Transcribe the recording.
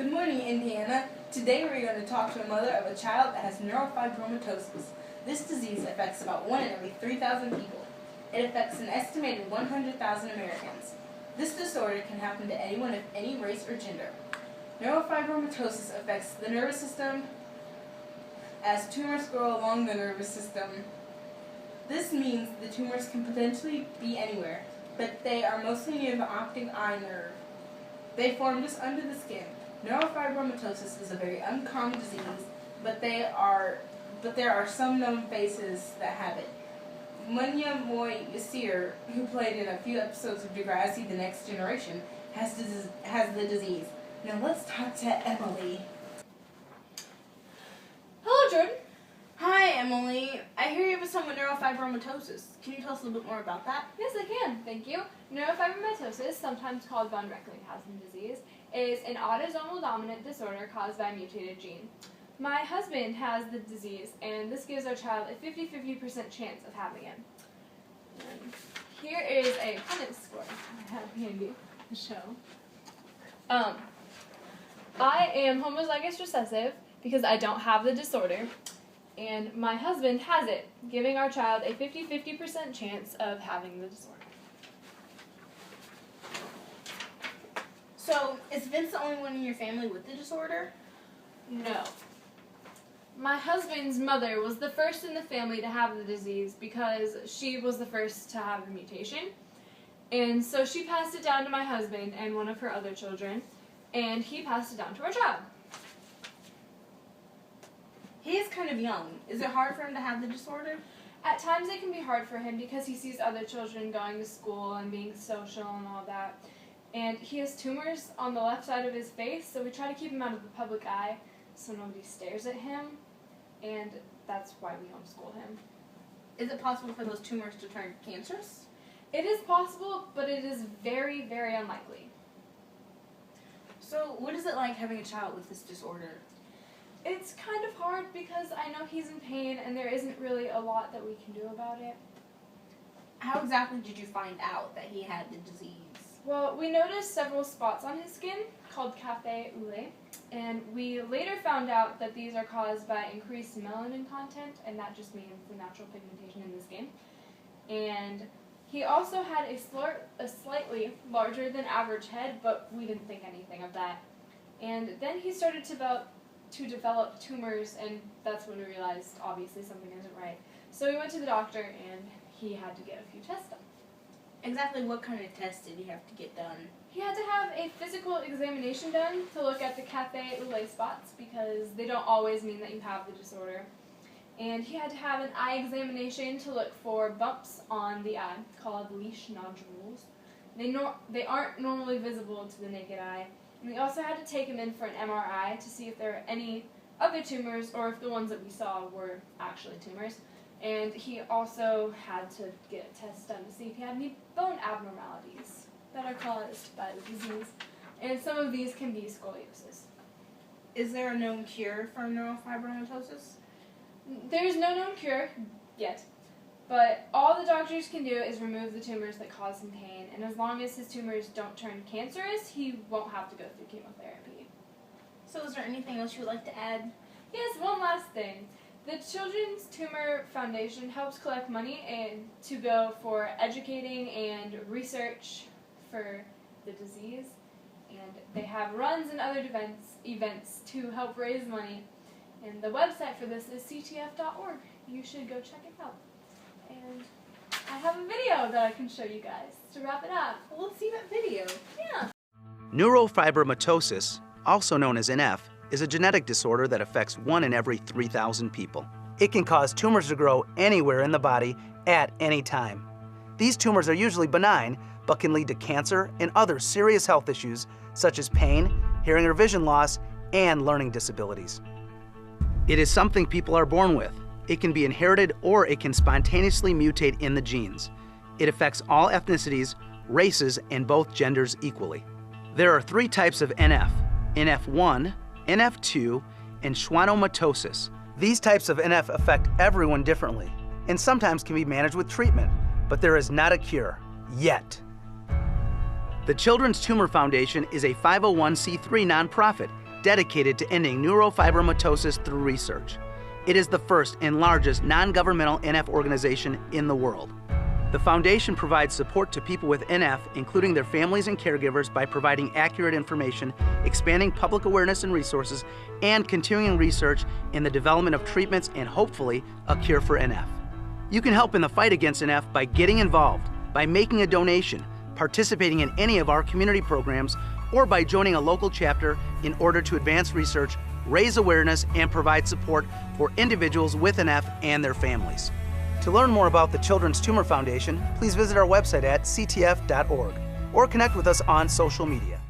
Good morning, Indiana. Today we're going to talk to a mother of a child that has neurofibromatosis. This disease affects about 1 in every 3,000 people. It affects an estimated 100,000 Americans. This disorder can happen to anyone of any race or gender. Neurofibromatosis affects the nervous system as tumors grow along the nervous system. This means the tumors can potentially be anywhere, but they are mostly near the optic eye nerve. They form just under the skin. Neurofibromatosis is a very uncommon disease, but there are some known faces that have it. Munya Moy Yasir, who played in a few episodes of Degrassi: The Next Generation, has the disease. Now let's talk to Emily. Hello, Jordan. Hi, Emily. I hear you have a son with neurofibromatosis. Can you tell us a little bit more about that? Yes, I can. Thank you. Neurofibromatosis, sometimes called von Recklinghausen disease, is an autosomal dominant disorder caused by a mutated gene. My husband has the disease, and this gives our child a 50-50% chance of having it. And here is a Punnett score I have handy to show. I am homozygous recessive because I don't have the disorder, and my husband has it, giving our child a 50-50% chance of having the disorder. So, is Vince the only one in your family with the disorder? No. My husband's mother was the first in the family to have the disease because she was the first to have the mutation. And so she passed it down to my husband and one of her other children, and he passed it down to our child. He is kind of young. Is it hard for him to have the disorder? At times it can be hard for him because he sees other children going to school and being social and all that. And he has tumors on the left side of his face, so we try to keep him out of the public eye so nobody stares at him, and that's why we homeschool him. Is it possible for those tumors to turn cancerous? It is possible, but it is very, very unlikely. So, what is it like having a child with this disorder? It's kind of hard because I know he's in pain and there isn't really a lot that we can do about it. How exactly did you find out that he had the disease? Well, we noticed several spots on his skin called café au lait, and we later found out that these are caused by increased melanin content, and that just means the natural pigmentation in the skin. And he also had a slightly larger than average head, but we didn't think anything of that. And then he started to develop tumors, and that's when we realized obviously something isn't right. So we went to the doctor, and he had to get a few tests done. Exactly what kind of tests did he have to get done? He had to have a physical examination done to look at the café au lait spots because they don't always mean that you have the disorder. And he had to have an eye examination to look for bumps on the eye called leash nodules. They aren't normally visible to the naked eye. And we also had to take him in for an MRI to see if there are any other tumors or if the ones that we saw were actually tumors. And he also had to get a test done to see if he had any bone abnormalities that are caused by the disease. And some of these can be scoliosis. Is there a known cure for neurofibromatosis? There's no known cure yet, but all the doctors can do is remove the tumors that cause him pain, and as long as his tumors don't turn cancerous, he won't have to go through chemotherapy. So is there anything else you would like to add? Yes, one last thing. The Children's Tumor Foundation helps collect money to go for educating and research for the disease, and they have runs and other events to help raise money. And the website for this is ctf.org. You should go check it out. And I have a video that I can show you guys to wrap it up. Well, let's see that video. Yeah. Neurofibromatosis, also known as NF, is a genetic disorder that affects 1 in every 3,000 people. It can cause tumors to grow anywhere in the body at any time. These tumors are usually benign, but can lead to cancer and other serious health issues such as pain, hearing or vision loss, and learning disabilities. It is something people are born with. It can be inherited or it can spontaneously mutate in the genes. It affects all ethnicities, races, and both genders equally. There are 3 types of NF: NF1, NF2, and schwannomatosis. These types of NF affect everyone differently and sometimes can be managed with treatment, but there is not a cure, yet. The Children's Tumor Foundation is a 501c3 nonprofit dedicated to ending neurofibromatosis through research. It is the first and largest non-governmental NF organization in the world. The foundation provides support to people with NF, including their families and caregivers, by providing accurate information, expanding public awareness and resources, and continuing research in the development of treatments and, hopefully, a cure for NF. You can help in the fight against NF by getting involved, by making a donation, participating in any of our community programs, or by joining a local chapter in order to advance research, raise awareness, and provide support for individuals with NF and their families. To learn more about the Children's Tumor Foundation, please visit our website at ctf.org or connect with us on social media.